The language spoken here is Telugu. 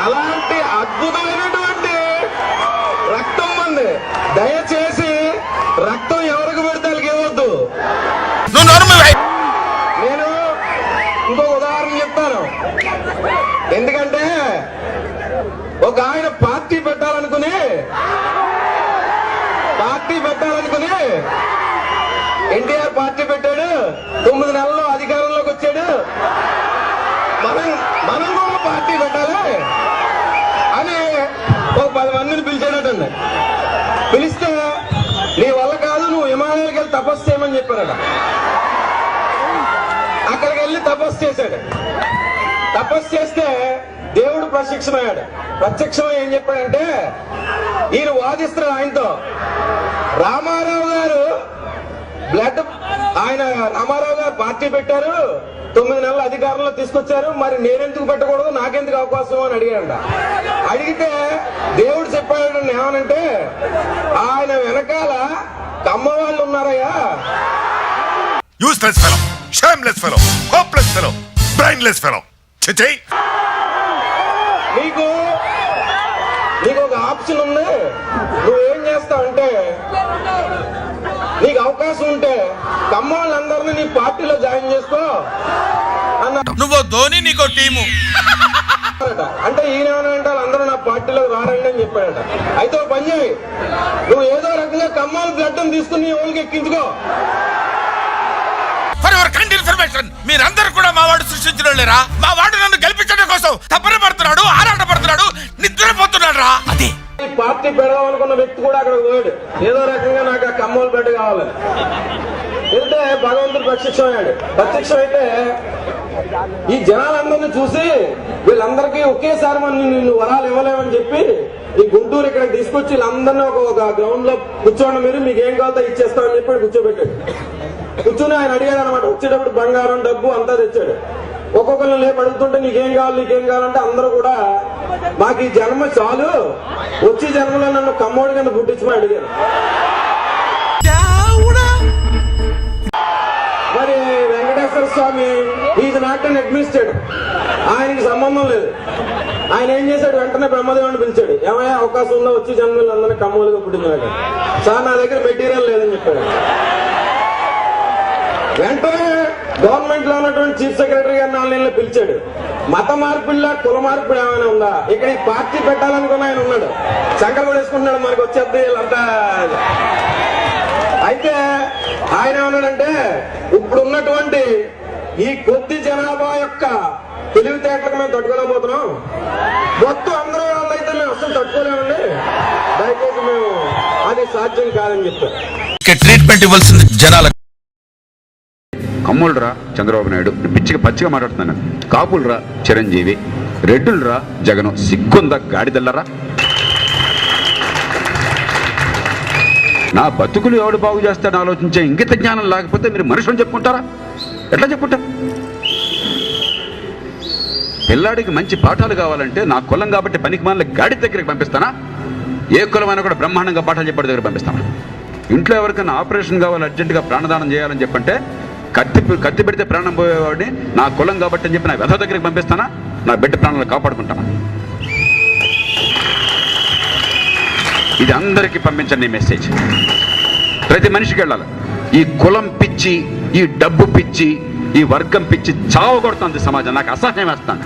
అలాంటి అద్భుతమైనటువంటి రక్తం ఉంది. దయచేసి రక్తం ఎవరికి పెడితే వాళ్ళకి ఇవ్వద్దు. నేను ఇంకో ఉదాహరణ చెప్తాను. ఎందుకంటే ఒక ఆయన పార్టీ పెట్టాలనుకుని ఎన్టీఆర్ పార్టీ పెట్టాడు. 9 నెలల్లో అధికారంలోకి వచ్చాడు. మనం కూడా పార్టీ పెట్టాలి అని ఒక 10 మందిని పిలిచాడటండి. పిలిస్తే నీ వల్ల కాదు, నువ్వు హిమాలయాలకు వెళ్ళి తపస్సు చేయమని చెప్పారట. అక్కడికి వెళ్ళి తపస్సు చేశాడు. తపస్సు చేస్తే దేవుడు ప్రత్యక్షమయ్యాడు. ప్రత్యక్షమై ఏం చెప్పాడంటే, ఈయన వాదిస్తాడు ఆయనతో. రామారావు గారు రామారావు గారు పార్టీ పెట్టారు, 9 నెలల అధికారంలో తీసుకొచ్చారు, మరి నేనెందుకు పెట్టకూడదు, నాకెందుకు అవకాశం అని అడిగాడంట. అడిగితే దేవుడు చెప్పాడు ఏమనంటే, ఆయన వెనకాల కమ్మ వాళ్ళు ఉన్నారయ్యా. Useless fellow, shameless fellow, hopeless fellow, brainless fellow. నీకు ఒక ఆప్షన్ ఉంది. నువ్వేం చేస్తావంటే, నీకు అవకాశం ఉంటే కమ్మోళ్ళందరినీ నీ పార్టీలో జాయిన్ చేసుకో అన్న. నువ్వు ధోని, నీకో టీము అంటే ఈయనేమనంటే వాళ్ళందరూ నా పార్టీలోకి రారండి అని చెప్పాడట. అయితే ఒక పని చేయి, నువ్వు ఏదో రకంగా కమ్మాల బ్లడ్ తీసుకుని వాళ్ళకి ఎక్కించుకో. ఫర్ యువర్ కైండ్ ఇన్ఫర్మేషన్, మీరందరూ కూడా మా వాడు సృష్టించడం లేరా? మా వాడు నన్ను గెలిపించడం కోసం తపన పడుతున్నాడు, ఆరాట పడుతున్నాడు, నిద్రపోతున్నాడు రా. అదే ఈ పార్టీ పెడదాం అనుకున్న వ్యక్తి కూడా అక్కడ పోయాడు. ఏదో రకంగా నాకు ఆ కమ్మోలు బ్లడ్ కావాలి. వెళ్తే భగవంతుడు ప్రత్యక్షమయ్యాడు. ప్రత్యక్షమైతే ఈ జనాలందరినీ చూసి వీళ్ళందరికీ ఒకేసారి నిన్ను వరాలు ఇవ్వలేమని చెప్పి ఈ గుంటూరు ఇక్కడ తీసుకొచ్చి వీళ్ళందరినీ ఒక గ్రౌండ్ లో కూర్చోండి, మీరు మీకు ఏం కావాలో ఇచ్చేస్తామని చెప్పి కూర్చోబెట్టాడు. కూర్చుని ఆయన అడిగాడు అనమాట. వచ్చేటప్పుడు బంగారం, డబ్బు అంతా తెచ్చాడు. ఒక్కొక్కరిని లేపు అడుగుతుంటే నీకేం కావాలంటే అందరూ కూడా మాకు ఈ జన్మ చాలు, వచ్చే జన్మలో నన్ను కమ్మోడి కింద పుట్టించమని అడిగారు. మరి వెంకటేశ్వర స్వామి ఈజ్ నాట్ అన్ అడ్మినిస్ట్రేటర్, ఆయనకి సంబంధం లేదు. ఆయన ఏం చేశాడు, వెంటనే బ్రహ్మదేవుని పిలిచాడు. ఏమయ్యా అవకాశం ఉందా, వచ్చే జన్మలో అందరినీ కమ్మోలుగా పుట్టించాడు. సార్ నా దగ్గర మెటీరియల్ లేదని చెప్పాడు. వెంటనే గవర్నమెంట్ లో ఉన్నటువంటి చీఫ్ సెక్రటరీ గారిని 4 నెలలు పిలిచాడు. మత మార్పిడిలా కుల మార్పిడి ఏమైనా ఉందా, ఇక్కడ ఈ పార్టీ పెట్టాలనుకున్న ఆయన ఉన్నాడు. సంకల్ కూడా వేసుకుంటున్నాడు, మనకు వచ్చేది వీళ్ళంతా. అయితే ఆయన ఏమన్నాడంటే, ఇప్పుడు ఉన్నటువంటి ఈ కొద్ది జనాభా యొక్క తెలివితేటలకు మేము తట్టుకోలేకపోతున్నాం, మొత్తం అందరూ వాళ్ళైతే మేము అసలు తట్టుకోలేమండి, దయచేసి మేము అది సాధ్యం కాదని చెప్పారు. ట్రీట్మెంట్ ఇవ్వాల్సింది జనాల. కమ్ములరా చంద్రబాబు నాయుడు, పచ్చిగా మాట్లాడుతున్నాను. కాపులరా చిరంజీవి, రెడ్డులరా జగను. సిగ్గుందా గాడిదల్లరా? నా బతుకులు ఎవడు బాగు చేస్తాడని ఆలోచించే ఇంగిత జ్ఞానం లేకపోతే మీరు మనుషులను చెప్పుకుంటారా? ఎట్లా చెప్పుకుంటారు? పిల్లాడికి మంచి పాఠాలు కావాలంటే నా కులం కాబట్టి పనికి మాల గాడి దగ్గరికి పంపిస్తానా? ఏ కులమైనా కూడా బ్రహ్మాండంగా పాఠాలు చెప్పే దగ్గర పంపిస్తానా? ఇంట్లో ఎవరికైనా ఆపరేషన్ కావాలి, అర్జెంటుగా ప్రాణదానం చేయాలని చెప్పంటే కత్తి పెడితే ప్రాణం పోయేవాడిని నా కులం కాబట్టి అని చెప్పి నా వెధ దగ్గరికి పంపిస్తానా? నా బిడ్డ ప్రాణాలు కాపాడుకుంటానా? ఇది అందరికీ పంపించండి మెసేజ్. ప్రతి మనిషికి వెళ్ళాలి. ఈ కులం పిచ్చి, ఈ డబ్బు పిచ్చి, ఈ వర్గం పిచ్చి చావగొడుతుంది సమాజం. నాకు అసహ్యం వేస్తాను.